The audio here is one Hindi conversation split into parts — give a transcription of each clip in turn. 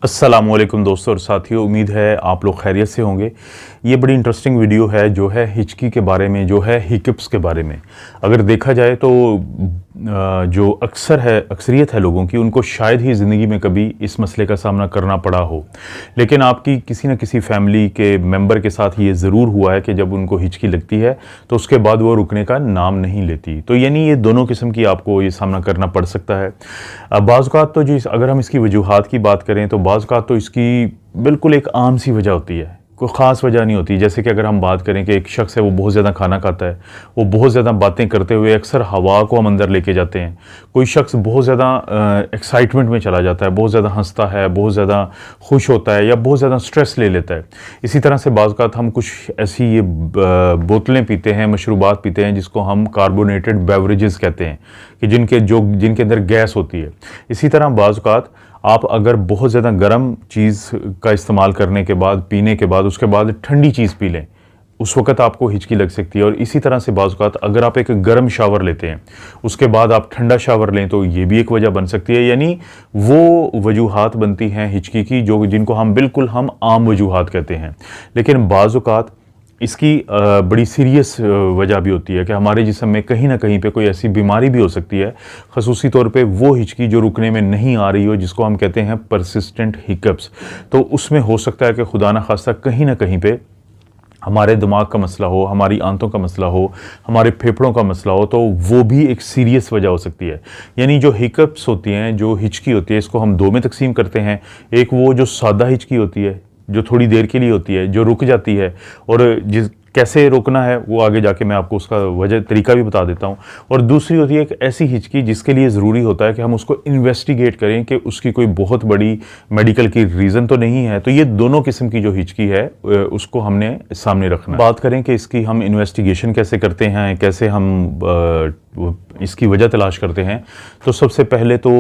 अस्सलामुअलैकुम दोस्तों और साथियों, उम्मीद है आप लोग खैरियत से होंगे। ये बड़ी इंटरेस्टिंग वीडियो है जो है हिचकी के बारे में, जो है हिकअप्स के बारे में। अगर देखा जाए तो जो अक्सरियत है लोगों की, उनको शायद ही ज़िंदगी में कभी इस मसले का सामना करना पड़ा हो, लेकिन आपकी किसी न किसी फैमिली के मेंबर के साथ ये ज़रूर हुआ है कि जब उनको हिचकी लगती है तो उसके बाद वो रुकने का नाम नहीं लेती। तो यानी ये दोनों किस्म की आपको ये सामना करना पड़ सकता है। बाज़ औक़ात तो अगर हम इसकी वजूहात की बात करें तो बाज़ औक़ात तो इसकी बिल्कुल एक आम सी वजह होती है, कोई ख़ास वजह नहीं होती। जैसे कि अगर हम बात करें कि एक शख्स है, वो बहुत ज़्यादा खाना खाता है, वो बहुत ज़्यादा बातें करते हुए अक्सर हवा को हम अंदर लेके जाते हैं। कोई शख्स बहुत ज़्यादा एक्साइटमेंट में चला जाता है, बहुत ज़्यादा हंसता है, बहुत ज़्यादा खुश होता है या बहुत ज़्यादा स्ट्रेस ले लेता है। इसी तरह से बाज़ औक़ात हम कुछ ऐसी ये बोतलें पीते हैं, मशरूबात पीते हैं जिसको हम कार्बोनेटेड बेवरेजेस कहते हैं, कि जिनके अंदर गैस होती है। इसी तरह बाज़ औक़ात आप अगर बहुत ज़्यादा गर्म चीज़ का इस्तेमाल करने के बाद, पीने के बाद, उसके बाद ठंडी चीज़ पी लें, उस वक़्त आपको हिचकी लग सकती है। और इसी तरह से बाज़ औक़ात अगर आप एक गर्म शावर लेते हैं, उसके बाद आप ठंडा शावर लें, तो ये भी एक वजह बन सकती है। यानी वो वजूहात बनती हैं हिचकी की जिनको हम आम वजूहात कहते हैं। लेकिन बाज़ औक़ात इसकी बड़ी सीरियस वजह भी होती है कि हमारे जिस्म में कहीं ना कहीं पे कोई ऐसी बीमारी भी हो सकती है, ख़ुसूसी तौर पे वो हिचकी जो रुकने में नहीं आ रही हो, जिसको हम कहते हैं परसिस्टेंट हिकअप्स। तो उसमें हो सकता है कि खुदा न खास्ता कहीं ना कहीं पे हमारे दिमाग का मसला हो, हमारी आंतों का मसला हो, हमारे फेफड़ों का मसला हो, तो वो भी एक सीरियस वजह हो सकती है। यानी जो हिकअप्स होती हैं, जो हिचकी होती है, इसको हम दो में तकसीम करते हैं। एक वो जो सादा हिचकी होती है, जो थोड़ी देर के लिए होती है, जो रुक जाती है, और कैसे रोकना है वो आगे जाके मैं आपको उसका तरीका भी बता देता हूँ। और दूसरी होती है एक ऐसी हिचकी जिसके लिए ज़रूरी होता है कि हम उसको इन्वेस्टिगेट करें कि उसकी कोई बहुत बड़ी मेडिकल की रीज़न तो नहीं है। तो ये दोनों किस्म की जो हिचकी है उसको हमने सामने रखना है। बात करें कि इसकी हम इन्वेस्टिगेशन कैसे करते हैं, कैसे हम इसकी वजह तलाश करते हैं, तो सबसे पहले तो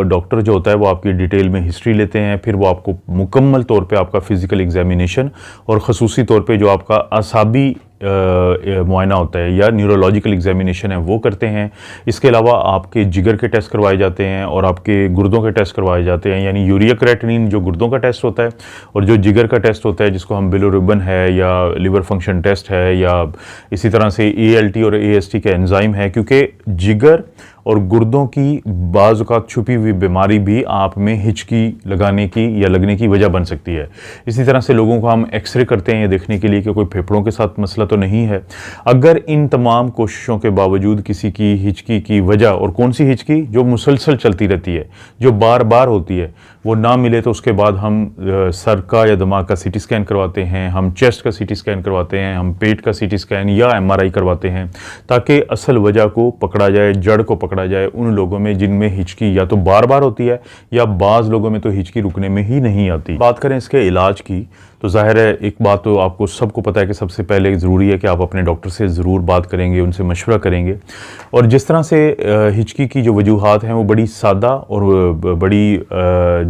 डॉक्टर जो होता है वो आपकी डिटेल में हिस्ट्री लेते हैं, फिर वो आपको मुकम्मल तौर पे आपका फ़िज़िकल एग्जामिनेशन और ख़ुसूसी तौर पे जो आपका असाबी मुआयना होता है या न्यूरोलॉजिकल एग्जामिनेशन है वो करते हैं। इसके अलावा आपके जिगर के टेस्ट करवाए जाते हैं और आपके गुर्दों के टेस्ट करवाए जाते हैं, यानी यूरिया क्रेटिनिन जो गुर्दों का टेस्ट होता है, और जो जिगर का टेस्ट होता है जिसको हम बिलोरुबिन है या लिवर फंक्शन टेस्ट है, या इसी तरह से ALT और AST के एंजाइम है। क्योंकि जिगर और गुर्दों की बाज़ औक़ात छुपी हुई बीमारी भी आप में हिचकी लगाने की या लगने की वजह बन सकती है। इसी तरह से लोगों को हम एक्सरे करते हैं ये देखने के लिए कि कोई फेफड़ों के साथ मसला तो नहीं है। अगर इन तमाम कोशिशों के बावजूद किसी की हिचकी की वजह, और कौन सी हिचकी, जो मुसलसल चलती रहती है, जो बार बार होती है, वो ना मिले, तो उसके बाद हम सर का या दिमाग का CT स्कैन करवाते हैं, हम चेस्ट का CT स्कैन करवाते हैं, हम पेट का CT स्कैन या MRI करवाते हैं, ताकि असल वजह को पकड़ा जाए, जड़ को पकड़ा जाए उन लोगों में जिनमें हिचकी या तो बार बार होती है या बाज़ लोगों में तो हिचकी रुकने में ही नहीं आती। बात करें इसके इलाज की, तो ज़ाहिर है एक बात तो आपको सबको पता है कि सबसे पहले ज़रूरी है कि आप अपने डॉक्टर से ज़रूर बात करेंगे, उनसे मशवरा करेंगे। और जिस तरह से हिचकी की जो वजूहात हैं वो बड़ी सादा और बड़ी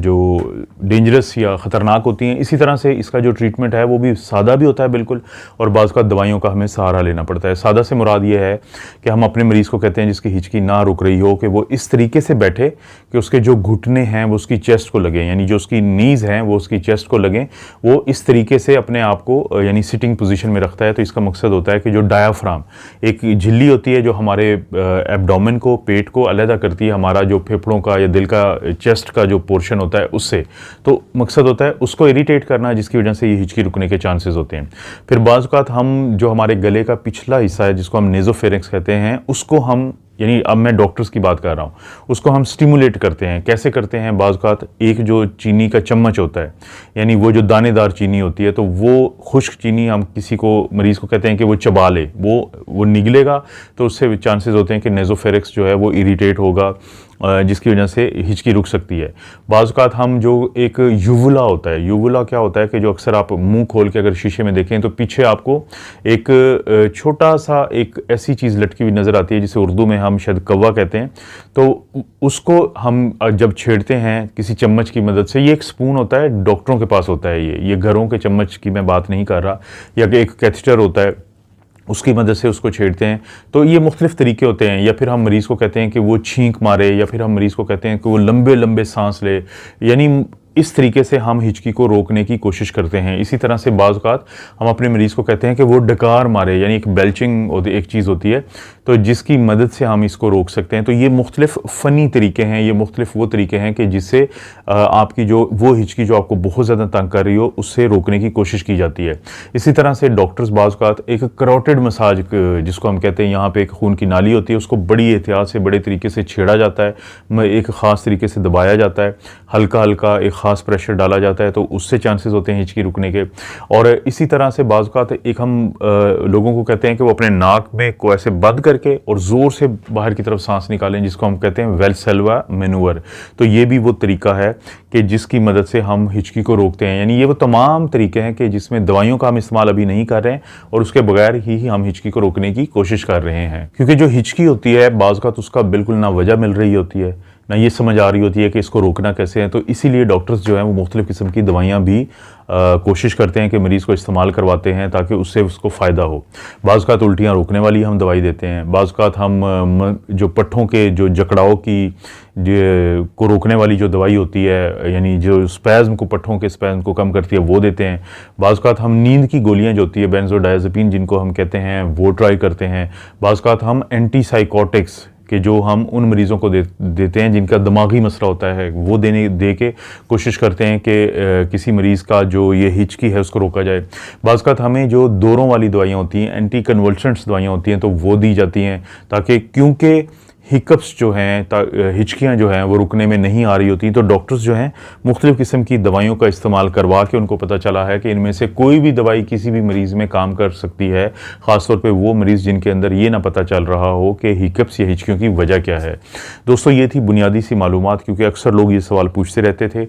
जो डेंजरस या ख़तरनाक होती हैं, इसी तरह से इसका जो ट्रीटमेंट है वो भी सादा भी होता है बिल्कुल, और बाज़ का दवाइयों का हमें सहारा लेना पड़ता है। सादा से मुराद ये है कि हम अपने मरीज़ को कहते हैं जिसकी हिचकी ना रुक रही हो, कि वो इस तरीके से बैठे कि उसके जो घुटने हैं वो उसकी चेस्ट को लगें, यानी जो उसकी नीज़ हैं वो उसकी चेस्ट को लगें। वो इस तरीके से अपने आप को यानी सिटिंग पोजीशन में रखता है। तो इसका मकसद होता है कि जो डायाफ्राम, एक झिल्ली होती है जो हमारे एब्डोमेन को, पेट को अलहदा करती है हमारा जो फेफड़ों का या दिल का, चेस्ट का जो पोर्शन होता है उससे, तो मकसद होता है उसको इरिटेट करना, जिसकी वजह से ये हिचकी रुकने के चांसेस होते हैं। फिर बाज़ औक़ात हम जो हमारे गले का पिछला हिस्सा है जिसको हम नेज़ोफेरिंक्स कहते हैं, उसको हम, यानी अब मैं डॉक्टर्स की बात कर रहा हूँ, उसको हम स्टिमुलेट करते हैं। कैसे करते हैं? बाज़ औक़ात एक जो चीनी का चम्मच होता है, यानी वो जो दानेदार चीनी होती है, तो वो खुश्क चीनी हम किसी को, मरीज़ को कहते हैं कि वो चबा ले, वो निगलेगा, तो उससे चांसेस होते हैं कि नेज़ोफेरिंक्स जो है वो इरिटेट होगा, जिसकी वजह से हिचकी रुक सकती है। बाज़ औक़ात हम जो एक यूवुला होता है, यूवुला क्या होता है कि जो अक्सर आप मुंह खोल के अगर शीशे में देखें तो पीछे आपको एक छोटा सा एक ऐसी चीज़ लटकी हुई नज़र आती है जिसे उर्दू में हम शायद कौवा कहते हैं। तो उसको हम जब छेड़ते हैं किसी चम्मच की मदद से, ये एक स्पून होता है, डॉक्टरों के पास होता है, ये घरों के चम्मच की मैं बात नहीं कर रहा, या एक कैथेटर होता है, उसकी मदद से उसको छेड़ते हैं। तो ये मुख्तलिफ तरीके होते हैं। या फिर हम मरीज़ को कहते हैं कि वो छींक मारे, या फिर हम मरीज़ को कहते हैं कि वो लंबे लंबे सांस ले। यानी इस तरीके से हम हिचकी को रोकने की कोशिश करते हैं। इसी तरह से बाज़ औक़ात हम अपने मरीज़ को कहते हैं कि वो डकार मारे, यानी एक बेल्चिंग एक चीज़ होती है, तो जिसकी मदद से हम इसको रोक सकते हैं। तो ये मुख्तलिफ़ फ़नी तरीके हैं, ये मुख्तलिफ़ वो तरीके हैं कि जिससे आपकी जो वो हिचकी जो आपको बहुत ज़्यादा तंग कर रही हो, उससे रोकने की कोशिश की जाती है। इसी तरह से डॉक्टर्स बाज़ औक़ात एक कैरोटिड मसाज, जिसको हम कहते हैं, यहाँ पे एक खून की नाली होती है, उसको बड़ी एहतियात से बड़े तरीके से छेड़ा जाता है, एक ख़ास तरीके से दबाया जाता है, हल्का हल्का एक ख़ास प्रेशर डाला जाता है, तो उससे चांसेस होते हैं हिचकी रुकने के। और इसी तरह से बाज़ औक़ात एक हम लोगों को कहते हैं कि वो अपने नाक में को ऐसे बंद करके और ज़ोर से बाहर की तरफ सांस निकालें, जिसको हम कहते हैं वेल्सेल्वा मैनूवर। तो ये भी वो तरीका है कि जिसकी मदद से हम हिचकी को रोकते हैं। यानी ये वो तमाम तरीके हैं कि जिसमें दवाइयों का हम इस्तेमाल अभी नहीं कर रहे हैं और उसके बगैर ही हम हिचकी को रोकने की कोशिश कर रहे हैं। क्योंकि जो हिचकी होती है बाज़ औक़ात उसका बिल्कुल ना वजह मिल रही होती है, ना ये समझ आ रही होती है कि इसको रोकना कैसे है। तो इसीलिए डॉक्टर्स जो हैं वो मुख्तलिफ़ किस्म की दवाइयाँ भी कोशिश करते हैं कि मरीज़ को इस्तेमाल करवाते हैं ताकि उससे उसको फ़ायदा हो। बाज़ औक़ात उल्टियाँ रोकने वाली हम दवाई देते हैं, बाज़ औक़ात हम जो पट्ठों के जो जकड़ाव की को रोकने वाली जो दवाई होती है, यानी जो स्पैज़्म को, पट्ठों के स्पैज़्म को कम करती है, वो देते हैं। बाज़ औक़ात हम नींद की गोलियाँ जो होती है बेंज़ोडायज़ेपिन जिनको हम कहते हैं, वो ट्राई करते हैं। बाज़ औक़ात हम एंटीसाइकोटिक्स कि जो हम उन मरीज़ों को देते हैं जिनका दिमागी मसला होता है, वो दे के कोशिश करते हैं कि किसी मरीज़ का जो ये हिचकी है उसको रोका जाए। बाज़ औक़ात हमें जो दौरों वाली दवाइयाँ होती हैं, एंटी कन्वल्सेंट्स दवाइयाँ होती हैं, तो वो दी जाती हैं ताकि, क्योंकि हिकअप्स जो हैं, हिचकियाँ जो हैं वो रुकने में नहीं आ रही होती, तो डॉक्टर्स जो हैं मुख्तलिफ़ किस्म की दवाइयों का इस्तेमाल करवा के उनको पता चला है कि इनमें से कोई भी दवाई किसी भी मरीज़ में काम कर सकती है, ख़ास तौर पे वो मरीज़ जिनके अंदर ये ना पता चल रहा हो कि हिकअप्स या हिचकियों की वजह क्या है। दोस्तों, ये थी बुनियादी सी मालूमात, क्योंकि अक्सर लोग ये सवाल पूछते रहते थे,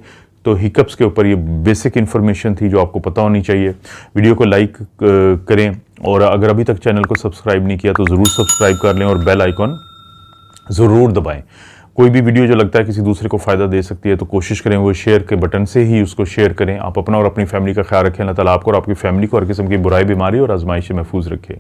तो हिकअप्स के ऊपर ये बेसिक इन्फॉर्मेशन थी जो आपको पता होनी चाहिए। वीडियो को लाइक करें और अगर अभी तक चैनल को सब्सक्राइब नहीं किया तो ज़रूर सब्सक्राइब कर लें और बेल आइकॉन ज़रूर दबाएं। कोई भी वीडियो जो लगता है किसी दूसरे को फ़ायदा दे सकती है तो कोशिश करें वो शेयर के बटन से ही उसको शेयर करें। आप अपना और अपनी फैमिली का ख्याल रखें। अल्लाह ताला आपको और आपकी फैमिली को हर किस्म की बुराई, बीमारी और आजमाइश से महफूज रखे।